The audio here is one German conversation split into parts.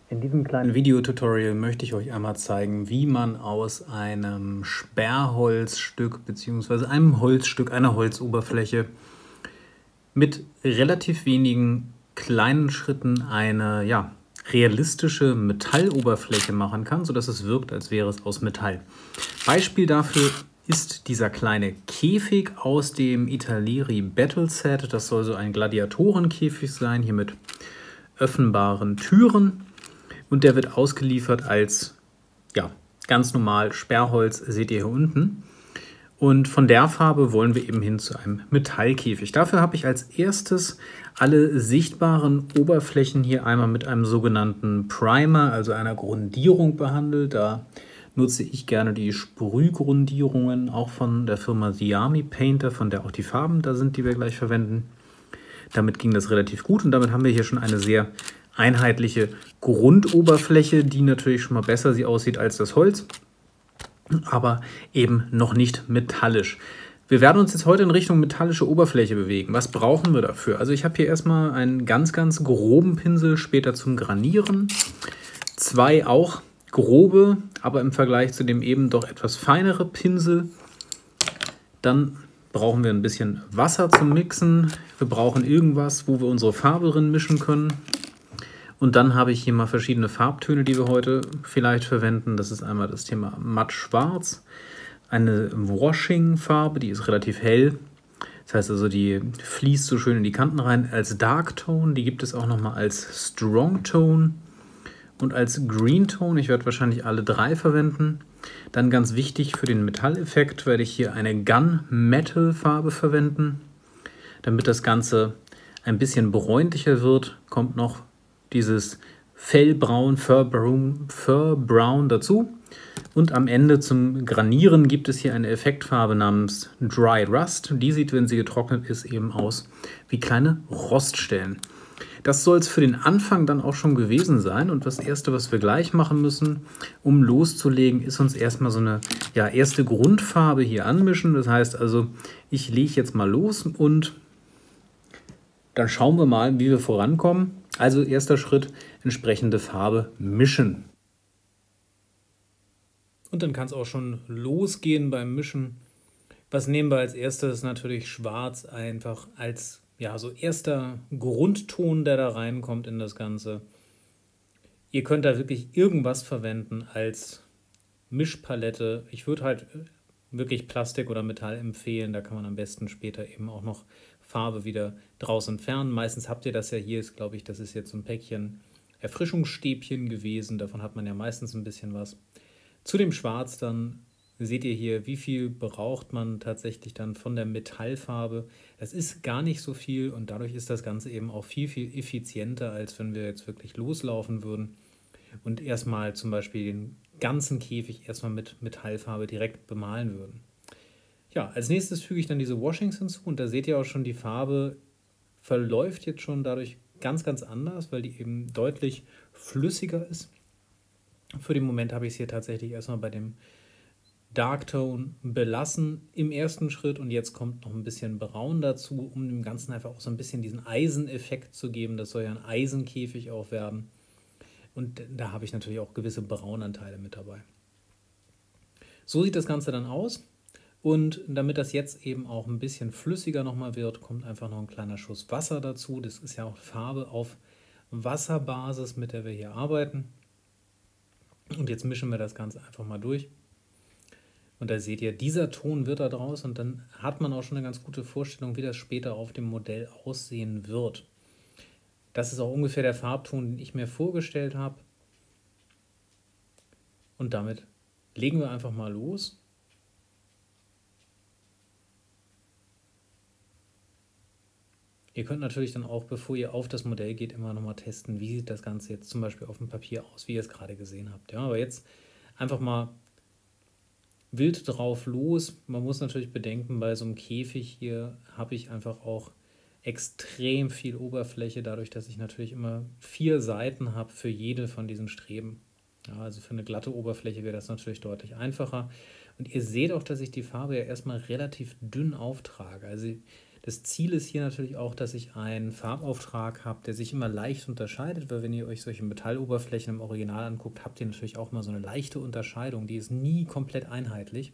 In diesem kleinen Videotutorial möchte ich euch einmal zeigen, wie man aus einem Sperrholzstück bzw. einem Holzstück, einer Holzoberfläche mit relativ wenigen kleinen Schritten eine realistische Metalloberfläche machen kann, sodass es wirkt, als wäre es aus Metall. Beispiel dafür ist dieser kleine Käfig aus dem Italeri Battle Set. Das soll so ein Gladiatorenkäfig sein, hier mit öffnbaren Türen. Und der wird ausgeliefert als ganz normal Sperrholz, seht ihr hier unten. Und von der Farbe wollen wir eben hin zu einem Metallkäfig. Dafür habe ich als erstes alle sichtbaren Oberflächen hier einmal mit einem sogenannten Primer, also einer Grundierung, behandelt. Da nutze ich gerne die Sprühgrundierungen, auch von der Firma The Army Painter, von der auch die Farben da sind, die wir gleich verwenden. Damit ging das relativ gut und damit haben wir hier schon eine sehr einheitliche Grundoberfläche, die natürlich schon mal besser aussieht als das Holz, aber eben noch nicht metallisch. Wir werden uns jetzt heute in Richtung metallische Oberfläche bewegen. Was brauchen wir dafür? Also ich habe hier erstmal einen ganz groben Pinsel, später zum Granieren. Zwei auch grobe, aber im Vergleich zu dem eben doch etwas feinere Pinsel. Dann brauchen wir ein bisschen Wasser zum Mixen. Wir brauchen irgendwas, wo wir unsere Farbe drin mischen können. Und dann habe ich hier mal verschiedene Farbtöne, die wir heute vielleicht verwenden. Das ist einmal das Thema Matt Schwarz, eine Washing-Farbe, die ist relativ hell. Das heißt also, die fließt so schön in die Kanten rein. Als Dark Tone, die gibt es auch nochmal als Strong Tone und als Green Tone. Ich werde wahrscheinlich alle drei verwenden. Dann ganz wichtig für den Metalleffekt werde ich hier eine Gunmetal-Farbe verwenden. Damit das Ganze ein bisschen bräunlicher wird, kommt noch dieses Fellbraun, Fur-Brown dazu. Und am Ende zum Granieren gibt es hier eine Effektfarbe namens Dry Rust. Die sieht, wenn sie getrocknet ist, eben aus wie kleine Roststellen. Das soll es für den Anfang dann auch schon gewesen sein. Und das Erste, was wir gleich machen müssen, um loszulegen, ist uns erstmal so eine erste Grundfarbe hier anmischen. Das heißt also, ich lege jetzt mal los und dann schauen wir mal, wie wir vorankommen. Also erster Schritt, entsprechende Farbe mischen. Und dann kann es auch schon losgehen beim Mischen. Was nehmen wir als erstes? Natürlich Schwarz, einfach als so erster Grundton, der da reinkommt in das Ganze. Ihr könnt da wirklich irgendwas verwenden als Mischpalette. Ich würde halt wirklich Plastik oder Metall empfehlen. Da kann man am besten später eben auch noch Farbe wieder draus entfernen. Meistens habt ihr das ja hier, glaube ich, das ist jetzt so ein Päckchen Erfrischungsstäbchen gewesen. Davon hat man ja meistens ein bisschen was. Zu dem Schwarz dann seht ihr hier, wie viel braucht man tatsächlich dann von der Metallfarbe. Das ist gar nicht so viel und dadurch ist das Ganze eben auch viel effizienter, als wenn wir jetzt wirklich loslaufen würden und erstmal zum Beispiel den ganzen Käfig erstmal mit Metallfarbe direkt bemalen würden. Ja, als nächstes füge ich dann diese Washings hinzu und da seht ihr auch schon, die Farbe verläuft jetzt schon dadurch ganz anders, weil die eben deutlich flüssiger ist. Für den Moment habe ich es hier tatsächlich erstmal bei dem Dark Tone belassen im ersten Schritt und jetzt kommt noch ein bisschen Braun dazu, um dem Ganzen einfach auch so ein bisschen diesen Eiseneffekt zu geben. Das soll ja ein Eisenkäfig auch werden. Und da habe ich natürlich auch gewisse Braunanteile mit dabei. So sieht das Ganze dann aus. Und damit das jetzt eben auch ein bisschen flüssiger nochmal wird, kommt einfach noch ein kleiner Schuss Wasser dazu. Das ist ja auch Farbe auf Wasserbasis, mit der wir hier arbeiten. Und jetzt mischen wir das Ganze einfach mal durch. Und da seht ihr, dieser Ton wird da draus und dann hat man auch schon eine ganz gute Vorstellung, wie das später auf dem Modell aussehen wird. Das ist auch ungefähr der Farbton, den ich mir vorgestellt habe. Und damit legen wir einfach mal los. Ihr könnt natürlich dann auch, bevor ihr auf das Modell geht, immer nochmal testen, wie sieht das Ganze jetzt zum Beispiel auf dem Papier aus, wie ihr es gerade gesehen habt. Ja, aber jetzt einfach mal wild drauf los. Man muss natürlich bedenken, bei so einem Käfig hier habe ich einfach auch extrem viel Oberfläche, dadurch, dass ich natürlich immer 4 Seiten habe für jede von diesen Streben. Ja, also für eine glatte Oberfläche wäre das natürlich deutlich einfacher. Und ihr seht auch, dass ich die Farbe ja erstmal relativ dünn auftrage. Also Das Ziel ist hier natürlich auch, dass ich einen Farbauftrag habe, der sich immer leicht unterscheidet, weil wenn ihr euch solche Metalloberflächen im Original anguckt, habt ihr natürlich auch mal so eine leichte Unterscheidung, die ist nie komplett einheitlich.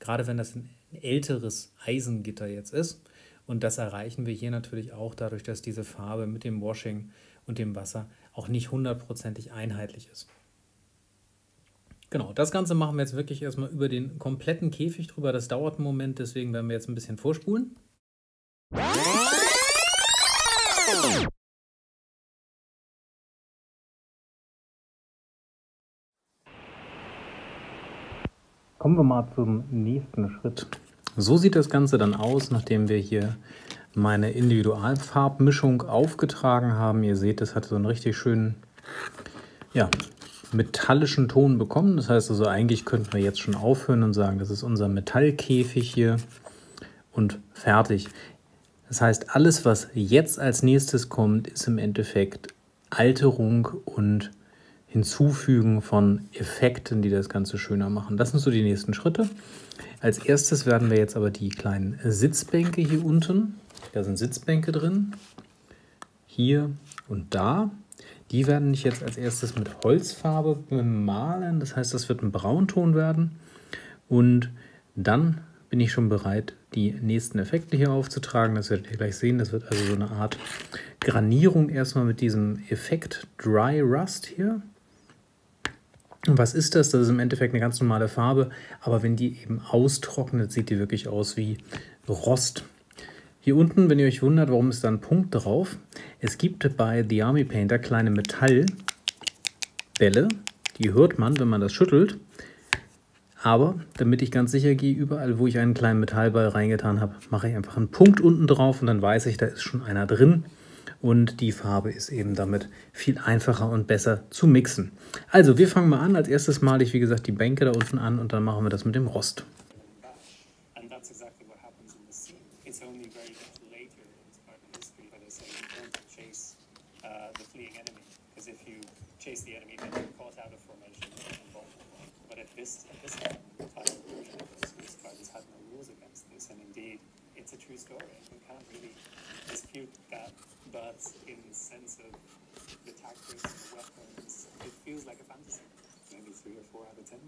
Gerade wenn das ein älteres Eisengitter jetzt ist. Und das erreichen wir hier natürlich auch dadurch, dass diese Farbe mit dem Washing und dem Wasser auch nicht hundertprozentig einheitlich ist. Genau, das Ganze machen wir jetzt wirklich erstmal über den kompletten Käfig drüber. Das dauert einen Moment, deswegen werden wir jetzt ein bisschen vorspulen. Kommen wir mal zum nächsten Schritt. So sieht das Ganze dann aus, nachdem wir hier meine Individualfarbmischung aufgetragen haben. Ihr seht, es hat so einen richtig schönen, ja, metallischen Ton bekommen. Das heißt also, eigentlich könnten wir jetzt schon aufhören und sagen, das ist unser Metallkäfig hier und fertig. Das heißt, alles, was jetzt als nächstes kommt, ist im Endeffekt Alterung und Hinzufügen von Effekten, die das Ganze schöner machen. Das sind so die nächsten Schritte. Als erstes werden wir jetzt aber die kleinen Sitzbänke hier unten, da sind Sitzbänke drin, hier und da. Die werden nicht jetzt als erstes mit Holzfarbe bemalen, das heißt, das wird ein Braunton werden. Und dann bin ich schon bereit, die nächsten Effekte hier aufzutragen. Das werdet ihr gleich sehen. Das wird also so eine Art Granierung erstmal mit diesem Effekt Dry Rust hier. Und was ist das? Das ist im Endeffekt eine ganz normale Farbe, aber wenn die eben austrocknet, sieht die wirklich aus wie Rost. Hier unten, wenn ihr euch wundert, warum ist da ein Punkt drauf? Es gibt bei The Army Painter kleine Metallbälle, die hört man, wenn man das schüttelt. Aber damit ich ganz sicher gehe, überall, wo ich einen kleinen Metallball reingetan habe, mache ich einfach einen Punkt unten drauf und dann weiß ich, da ist schon einer drin. Und die Farbe ist eben damit viel einfacher und besser zu mixen. Also, wir fangen mal an. Als erstes male ich, wie gesagt, die Bänke da unten an und dann machen wir das mit dem Rost. But in the sense of the tactics and the weapons, it feels like a fantasy. Maybe 3 or 4 out of 10.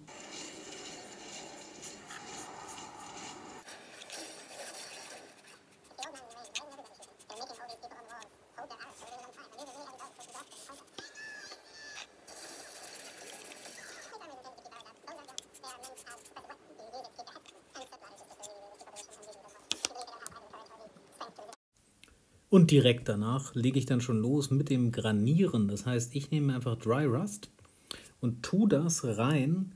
Und direkt danach lege ich dann schon los mit dem Granieren. Das heißt, ich nehme einfach Dry Rust und tue das rein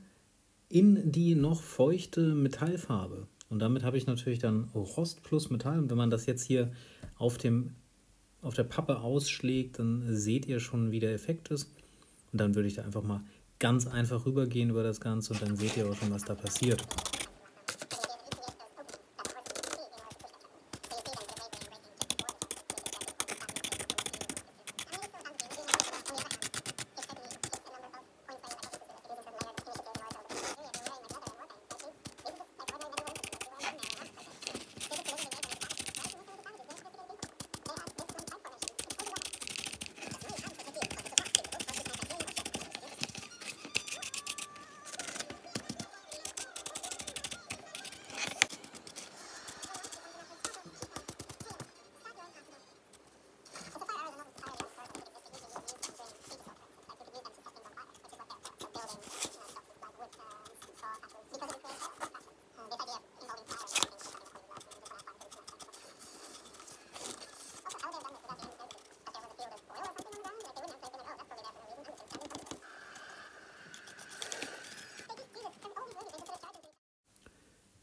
in die noch feuchte Metallfarbe. Und damit habe ich natürlich dann Rost plus Metall. Und wenn man das jetzt hier auf der Pappe ausschlägt, dann seht ihr schon, wie der Effekt ist. Und dann würde ich da einfach mal ganz einfach rübergehen über das Ganze und dann seht ihr auch schon, was da passiert.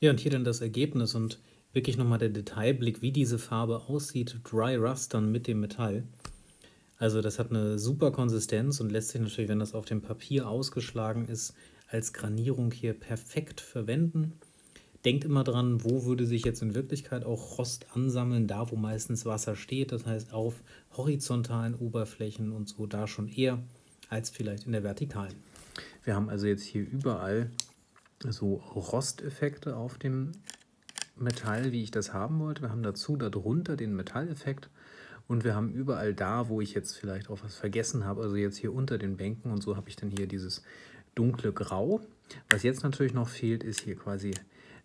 Ja, und hier dann das Ergebnis und wirklich nochmal der Detailblick, wie diese Farbe aussieht, Dry Rust dann mit dem Metall. Also das hat eine super Konsistenz und lässt sich natürlich, wenn das auf dem Papier ausgeschlagen ist, als Granierung hier perfekt verwenden. Denkt immer dran, wo würde sich jetzt in Wirklichkeit auch Rost ansammeln, da wo meistens Wasser steht, das heißt auf horizontalen Oberflächen und so, da schon eher als vielleicht in der vertikalen. Wir haben also jetzt hier überall so Rosteffekte auf dem Metall, wie ich das haben wollte. Wir haben dazu darunter den Metalleffekt und wir haben überall da, wo ich jetzt vielleicht auch was vergessen habe, also jetzt hier unter den Bänken und so, habe ich dann hier dieses dunkle Grau. Was jetzt natürlich noch fehlt, ist hier quasi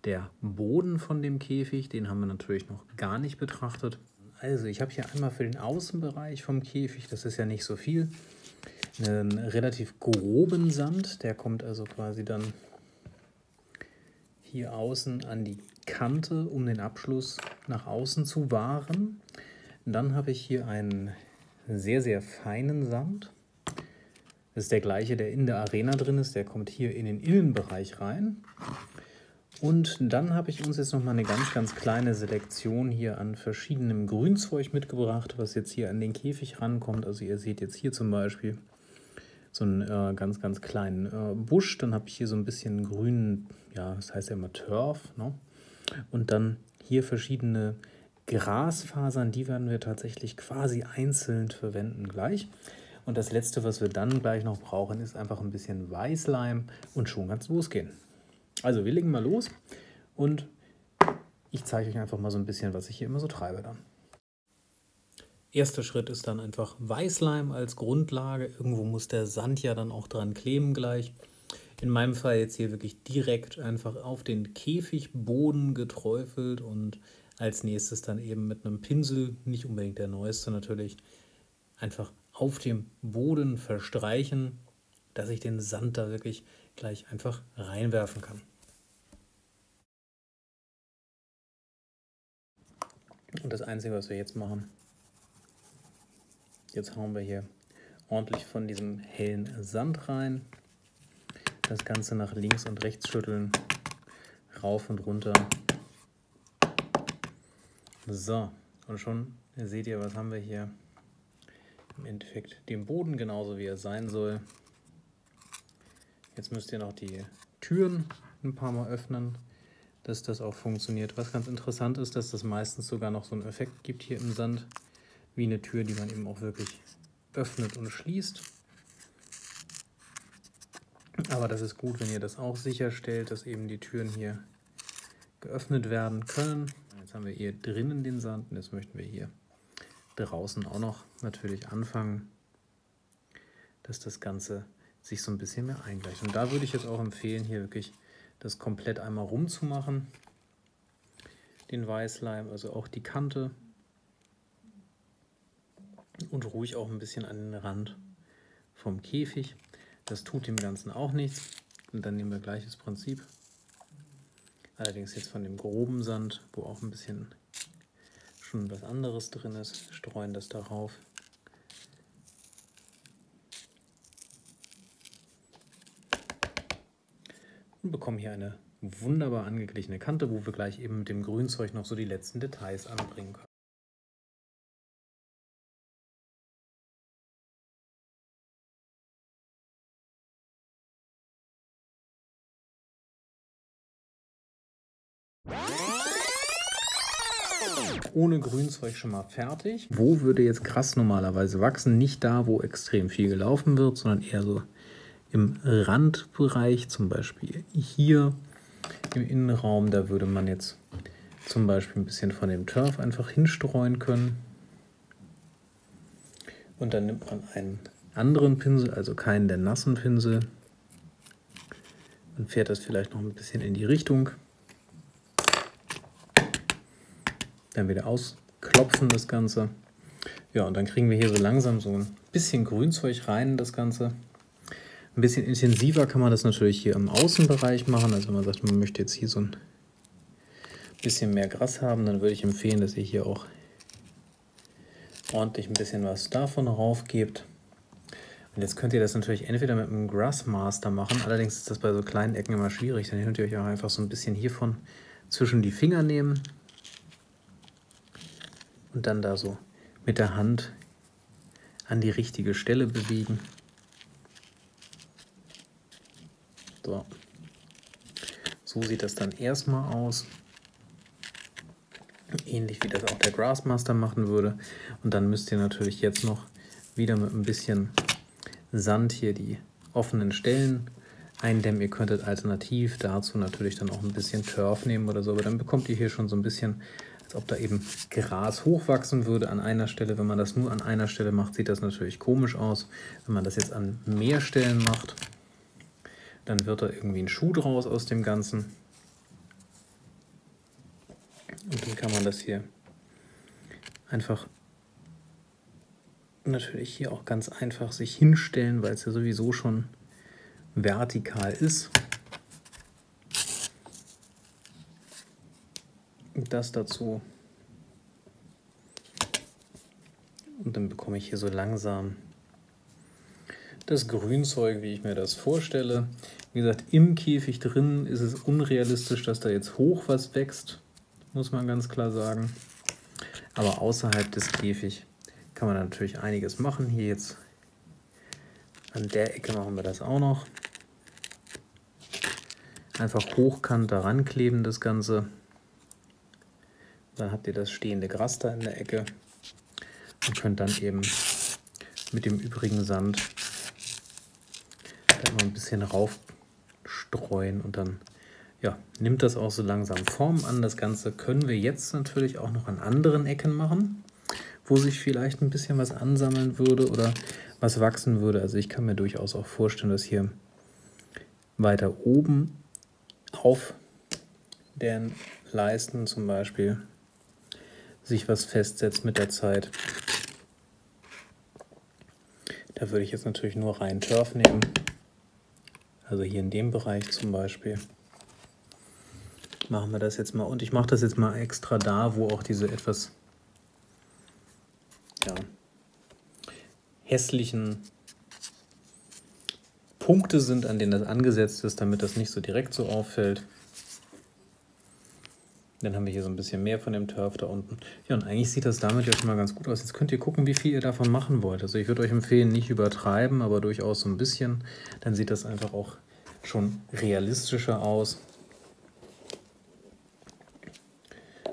der Boden von dem Käfig. Den haben wir natürlich noch gar nicht betrachtet. Also ich habe hier einmal für den Außenbereich vom Käfig, das ist ja nicht so viel, einen relativ groben Sand. Der kommt also quasi dann hier außen an die Kante, um den Abschluss nach außen zu wahren. Dann habe ich hier einen sehr, sehr feinen Sand. Das ist der gleiche, der in der Arena drin ist. Der kommt hier in den Innenbereich rein. Und dann habe ich uns jetzt nochmal eine ganz, ganz kleine Selektion hier an verschiedenem Grünzeug mitgebracht, was jetzt hier an den Käfig rankommt. Also ihr seht jetzt hier zum Beispiel so einen ganz, ganz kleinen Busch. Dann habe ich hier so ein bisschen grünen, ja, das heißt ja immer Turf, ne? Und dann hier verschiedene Grasfasern, die werden wir tatsächlich quasi einzeln verwenden gleich. Und das letzte, was wir dann gleich noch brauchen, ist einfach ein bisschen Weißleim und schon ganz losgehen. Also wir legen mal los und ich zeige euch einfach mal so ein bisschen, was ich hier immer so treibe dann. Erster Schritt ist dann einfach Weißleim als Grundlage. Irgendwo muss der Sand ja dann auch dran kleben gleich. In meinem Fall jetzt hier wirklich direkt einfach auf den Käfigboden geträufelt und als nächstes dann eben mit einem Pinsel, nicht unbedingt der neueste natürlich, einfach auf dem Boden verstreichen, dass ich den Sand da wirklich gleich einfach reinwerfen kann. Und das Einzige, was wir jetzt machen, jetzt hauen wir hier ordentlich von diesem hellen Sand rein. Das Ganze nach links und rechts schütteln, rauf und runter. So, und schon seht ihr, was haben wir hier? Im Endeffekt den Boden genauso wie er sein soll. Jetzt müsst ihr noch die Türen ein paar Mal öffnen, dass das auch funktioniert. Was ganz interessant ist, dass das meistens sogar noch so einen Effekt gibt hier im Sand, wie eine Tür, die man eben auch wirklich öffnet und schließt. Aber das ist gut, wenn ihr das auch sicherstellt, dass eben die Türen hier geöffnet werden können. Jetzt haben wir hier drinnen den Sand und jetzt möchten wir hier draußen auch noch natürlich anfangen, dass das Ganze sich so ein bisschen mehr eingleicht. Und da würde ich jetzt auch empfehlen, hier wirklich das komplett einmal rum zu machen. Den Weißleim, also auch die Kante. Und ruhig auch ein bisschen an den Rand vom Käfig. Das tut dem Ganzen auch nichts. Und dann nehmen wir gleiches Prinzip. Allerdings jetzt von dem groben Sand, wo auch ein bisschen schon was anderes drin ist, streuen das darauf. Und bekommen hier eine wunderbar angeglichene Kante, wo wir gleich eben mit dem Grünzeug noch so die letzten Details anbringen können. Ohne Grünzeug schon mal fertig. Wo würde jetzt Gras normalerweise wachsen? Nicht da, wo extrem viel gelaufen wird, sondern eher so im Randbereich, zum Beispiel hier im Innenraum. Da würde man jetzt zum Beispiel ein bisschen von dem Turf einfach hinstreuen können. Und dann nimmt man einen anderen Pinsel, also keinen der nassen Pinsel, und fährt das vielleicht noch ein bisschen in die Richtung. Dann wieder ausklopfen das Ganze. Ja, und dann kriegen wir hier so langsam so ein bisschen Grünzeug rein in das Ganze. Ein bisschen intensiver kann man das natürlich hier im Außenbereich machen. Also wenn man sagt, man möchte jetzt hier so ein bisschen mehr Gras haben, dann würde ich empfehlen, dass ihr hier auch ordentlich ein bisschen was davon raufgebt. Und jetzt könnt ihr das natürlich entweder mit einem Grassmaster machen. Allerdings ist das bei so kleinen Ecken immer schwierig. Dann könnt ihr euch auch einfach so ein bisschen hiervon zwischen die Finger nehmen. Und dann da so mit der Hand an die richtige Stelle bewegen. So. So sieht das dann erstmal aus. Ähnlich wie das auch der Grassmaster machen würde. Und dann müsst ihr natürlich jetzt noch wieder mit ein bisschen Sand hier die offenen Stellen eindämmen. Ihr könntet alternativ dazu natürlich dann auch ein bisschen Turf nehmen oder so, aber dann bekommt ihr hier schon so ein bisschen, als ob da eben Gras hochwachsen würde an einer Stelle. Wenn man das nur an einer Stelle macht, sieht das natürlich komisch aus. Wenn man das jetzt an mehr Stellen macht, dann wird da irgendwie ein Schuh draus aus dem Ganzen. Und dann kann man das hier einfach natürlich hier auch ganz einfach sich hinstellen, weil es ja sowieso schon vertikal ist. Das dazu. Und dann bekomme ich hier so langsam das Grünzeug, wie ich mir das vorstelle. Wie gesagt, im Käfig drin ist es unrealistisch, dass da jetzt hoch was wächst, muss man ganz klar sagen. Aber außerhalb des Käfigs kann man natürlich einiges machen. Hier jetzt an der Ecke machen wir das auch noch. Einfach hochkant daran kleben das Ganze. Dann habt ihr das stehende Gras da in der Ecke und könnt dann eben mit dem übrigen Sand da immer ein bisschen raufstreuen und dann ja, nimmt das auch so langsam Form an. Das Ganze können wir jetzt natürlich auch noch an anderen Ecken machen, wo sich vielleicht ein bisschen was ansammeln würde oder was wachsen würde. Also ich kann mir durchaus auch vorstellen, dass hier weiter oben auf den Leisten zum Beispiel sich was festsetzt mit der Zeit. Da würde ich jetzt natürlich nur rein Turf nehmen. Also hier in dem Bereich zum Beispiel. Machen wir das jetzt mal. Und ich mache das jetzt mal extra da, wo auch diese etwas hässlichen Punkte sind, an denen das angesetzt ist, damit das nicht so direkt so auffällt. Dann haben wir hier so ein bisschen mehr von dem Turf da unten. Ja, und eigentlich sieht das damit ja schon mal ganz gut aus. Jetzt könnt ihr gucken, wie viel ihr davon machen wollt. Also ich würde euch empfehlen, nicht übertreiben, aber durchaus so ein bisschen. Dann sieht das einfach auch schon realistischer aus.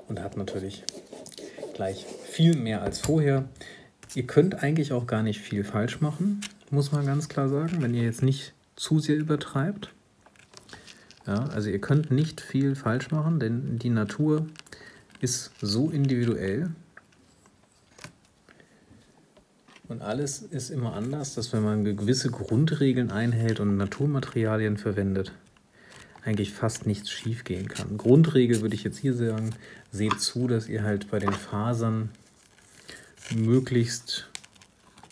Und hat natürlich gleich viel mehr als vorher. Ihr könnt eigentlich auch gar nicht viel falsch machen, muss man ganz klar sagen, wenn ihr jetzt nicht zu sehr übertreibt. Ja, also ihr könnt nicht viel falsch machen, denn die Natur ist so individuell. Und alles ist immer anders, dass wenn man gewisse Grundregeln einhält und Naturmaterialien verwendet, eigentlich fast nichts schief gehen kann. Grundregel würde ich jetzt hier sagen, seht zu, dass ihr halt bei den Fasern möglichst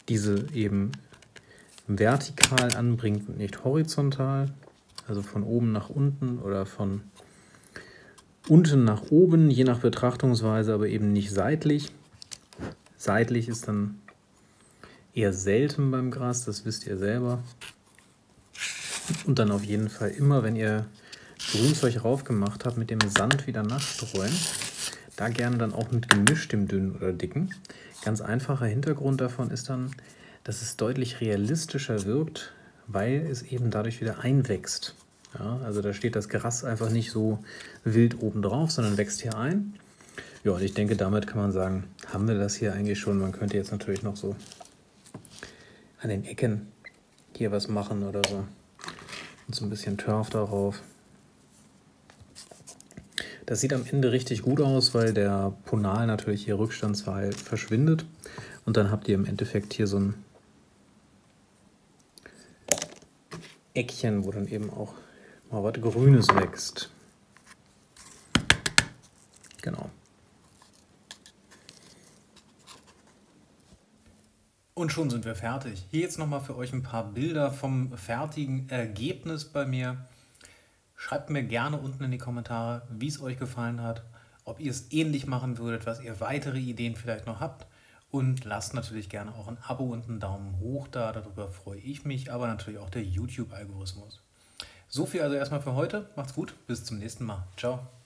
diese eben vertikal anbringt und nicht horizontal. Also von oben nach unten oder von unten nach oben, je nach Betrachtungsweise, aber eben nicht seitlich. Seitlich ist dann eher selten beim Gras, das wisst ihr selber. Und dann auf jeden Fall immer, wenn ihr Grünzeug rauf gemacht habt, mit dem Sand wieder nachstreuen. Da gerne dann auch mit gemischt, dem dünnen oder dicken. Ganz einfacher Hintergrund davon ist dann, dass es deutlich realistischer wirkt, weil es eben dadurch wieder einwächst. Ja, also da steht das Gras einfach nicht so wild oben drauf, sondern wächst hier ein. Ja, und ich denke, damit kann man sagen, haben wir das hier eigentlich schon. Man könnte jetzt natürlich noch so an den Ecken hier was machen oder so. Und so ein bisschen Turf darauf. Das sieht am Ende richtig gut aus, weil der Ponal natürlich hier rückstandsfrei verschwindet. Und dann habt ihr im Endeffekt hier so ein Eckchen, wo dann eben auch mal was Grünes wächst. Genau. Und schon sind wir fertig. Hier jetzt nochmal für euch ein paar Bilder vom fertigen Ergebnis bei mir. Schreibt mir gerne unten in die Kommentare, wie es euch gefallen hat, ob ihr es ähnlich machen würdet, was ihr weitere Ideen vielleicht noch habt. Und lasst natürlich gerne auch ein Abo und einen Daumen hoch da, darüber freue ich mich, aber natürlich auch der YouTube-Algorithmus. So viel also erstmal für heute. Macht's gut, bis zum nächsten Mal. Ciao.